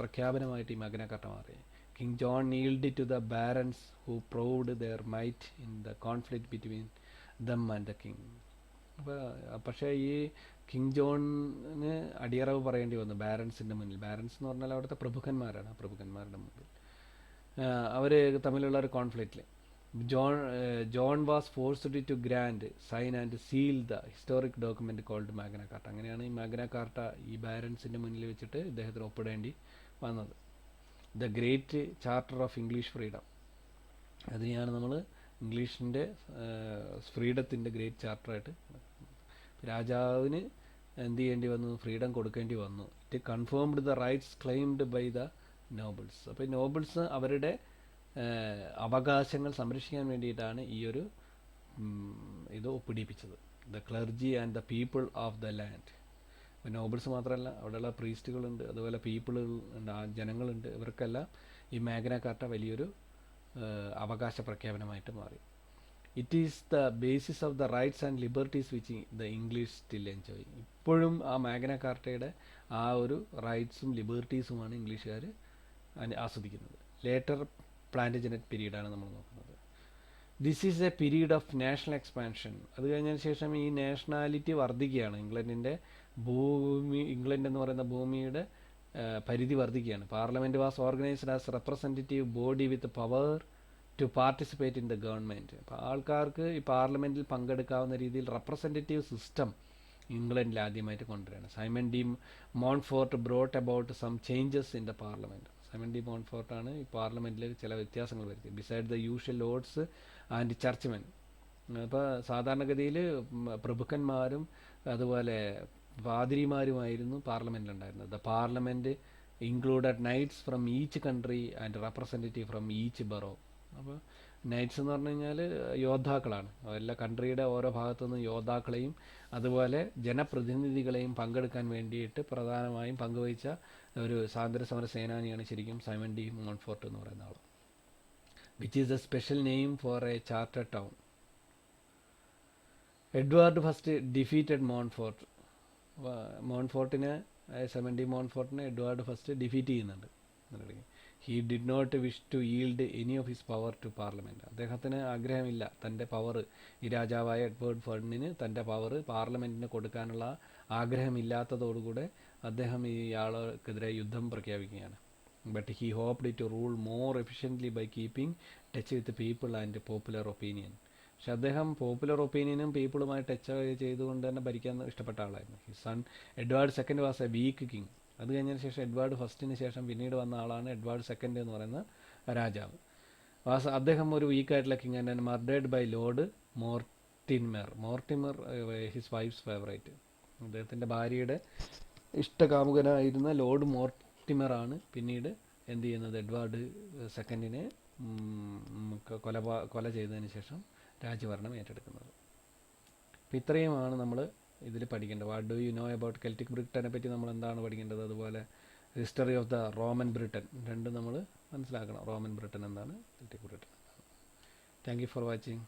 പ്രഖ്യാപനമായിട്ട് ഈ മാഗ്ന കാർട്ട മാറി. King John kneeled to the barons who proved their might in the conflict between them and the king. പക്ഷേ ഈ കിങ് ജോണിന് അടിയറവ് പറയേണ്ടി വന്നു ബാരൻസിൻ്റെ മുന്നിൽ. ബാരൻസ് എന്ന് പറഞ്ഞാൽ അവിടുത്തെ പ്രഭുക്കന്മാരാണ്. ആ പ്രഭുക്കന്മാരുടെ മുമ്പിൽ അവർ തമ്മിലുള്ള ഒരു കോൺഫ്ലിക്റ്റിൽ John was forced to grand sign and seal the historic document called Magna Carta. അങ്ങനെയാണ് ഈ മാഗ്ന കാർട്ട ഈ ബാരൻസിൻ്റെ മുന്നിൽ വെച്ചിട്ട് ഇദ്ദേഹത്തിന് ഒപ്പിടേണ്ടി വന്നത്. The great charter of English freedom, അതിനെയാണ് നമ്മൾ ഇംഗ്ലീഷിൻ്റെ ഫ്രീഡത്തിൻ്റെ ഗ്രേറ്റ് ചാർട്ടറായിട്ട്. രാജാവിന് എന്ത് ചെയ്യേണ്ടി വന്നു, ഫ്രീഡം കൊടുക്കേണ്ടി വന്നു. It confirmed the rights claimed by the nobles. അപ്പോൾ ഈ നോബിൾസ് അവരുടെ അവകാശങ്ങൾ സംരക്ഷിക്കാൻ വേണ്ടിയിട്ടാണ് ഈ ഒരു ഇത് ഒപ്പിടിപ്പിച്ചത്. The clergy and the people of the land. ഇപ്പോൾ നോബിൾസ് മാത്രമല്ല, അവിടെയുള്ള പ്രീസ്റ്റുകളുണ്ട്, അതുപോലെ പീപ്പിളുണ്ട്, ജനങ്ങളുണ്ട്. ഇവർക്കെല്ലാം ഈ മാഗ്ന കാർട്ട വലിയൊരു അവകാശ പ്രഖ്യാപനമായിട്ട് മാറി. It is the basis of the rights and liberties which the English still enjoy. ഇപ്പോഴും ആ മാഗ്ന കാർട്ടയുടെ ആ ഒരു റൈറ്റ്സും ലിബർട്ടീസുമാണ് ഇംഗ്ലീഷുകാർ ആസ്വദിക്കുന്നത്. ലേറ്റർ പ്ലാന്റജനറ്റ് പീരീഡാണ് നമ്മൾ നോക്കുന്നത്. This is A period of national expansion. അത് കഴിഞ്ഞതിന് ശേഷം ഈ നാഷണാലിറ്റി വർദ്ധിക്കുകയാണ്. ഇംഗ്ലണ്ട് എന്ന് പറയുന്ന ഭൂമിയുടെ പരിധി വർദ്ധിക്കുകയാണ്. Parliament was organised as representative body with power to participate in the government. അപ്പോൾ ആൾക്കാർക്ക് ഈ പാർലമെൻറ്റിൽ പങ്കെടുക്കാവുന്ന രീതിയിൽ റെപ്രസെൻറ്റേറ്റീവ് സിസ്റ്റം ഇംഗ്ലണ്ടിൽ ആദ്യമായിട്ട് കൊണ്ടുവരികയാണ്. Simon de Montfort brought about some changes in the parliament. Simon de മോൺഫോർട്ടാണ് ഈ പാർലമെൻറ്റിൽ ചില വ്യത്യാസങ്ങൾ വരുത്തിയത്. Beside the usual lords and churchmen. ഇപ്പോൾ സാധാരണഗതിയിൽ പ്രഭുക്കന്മാരും അതുപോലെ പാതിരിമാരുമായിരുന്നു പാർലമെൻറ്റിലുണ്ടായിരുന്നത്. The parliament included knights from each country and representative from each borough. അപ്പോൾ നൈറ്റ്സ് എന്ന് പറഞ്ഞു കഴിഞ്ഞാൽ യോദ്ധാക്കളാണ്. എല്ലാ കൺട്രിയുടെ ഓരോ ഭാഗത്തു നിന്നും യോദ്ധാക്കളെയും അതുപോലെ ജനപ്രതിനിധികളെയും പങ്കെടുക്കാൻ വേണ്ടിയിട്ട് പ്രധാനമായും പങ്കുവഹിച്ച ഒരു സ്വാതന്ത്ര്യ സമര സേനാനിയാണ് ശരിക്കും സൈമൺ ഡി മോൺഫോർട്ട് എന്ന് പറയുന്ന ആൾ. Which is a special name for a charter town. Edward first defeated Montfort. മോൺഫോർട്ടിനെ, സൈമൺ ഡി മോൺഫോർട്ടിനെ എഡ്വാർഡ് ഫസ്റ്റ് ഡിഫീറ്റ് ചെയ്യുന്നുണ്ട്. He did not wish to yield any of his power to parliament. അദ്ദേഹത്തിന് ആഗ്രഹമില്ല തൻ്റെ power, ഈ രാജാവായ Edward ഫണ്ടിന് തൻ്റെ power പാർലമെൻറ്റിന് കൊടുക്കാനുള്ള ആഗ്രഹമില്ലാത്തതോടുകൂടെ അദ്ദേഹം ഇയാൾക്കെതിരെ യുദ്ധം പ്രഖ്യാപിക്കുകയാണ്. But he hoped to rule more efficiently by keeping touch with people and popular opinion. പക്ഷെ അദ്ദേഹം പോപ്പുലർ ഒപ്പീനിയനും പീപ്പിളുമായി ടച്ച് ചെയ്തുകൊണ്ട് തന്നെ ഭരിക്കാൻ ഇഷ്ടപ്പെട്ട ആളായിരുന്നു. His son Edward second was a weak king. അത് കഴിഞ്ഞതിന് ശേഷം എഡ്വാർഡ് ഫസ്റ്റിന് ശേഷം പിന്നീട് വന്ന ആളാണ് എഡ്വാർഡ് സെക്കൻഡ് എന്ന് പറയുന്ന രാജാവ്. അദ്ദേഹം ഒരു വീക്കായിട്ടുള്ള king and murdered by lord Mortimer his wife's favourite. അദ്ദേഹത്തിൻ്റെ ഭാര്യയുടെ ഇഷ്ടകാമുകനായിരുന്ന ലോർഡ് മോർട്ടിമറാണ് പിന്നീട് എന്ത് ചെയ്യുന്നത്, എഡ്വാർഡ് സെക്കൻഡിനെ കൊല ചെയ്തതിന് ശേഷം രാജ്യഭരണം ഏറ്റെടുക്കുന്നത്. അപ്പോൾ ഇത്രയുമാണ് നമ്മൾ ഇതിൽ പഠിക്കേണ്ടത്. What do you know about Celtic ബ്രിട്ടനെ പറ്റി നമ്മൾ എന്താണ് പഠിക്കേണ്ടത്, അതുപോലെ history of the Roman Britain, രണ്ടും നമ്മൾ മനസ്സിലാക്കണം. റോമൻ ബ്രിട്ടൻ എന്താണ്, കെൽറ്റിക് ബ്രിട്ടൻ എന്താണ്. Thank you for watching.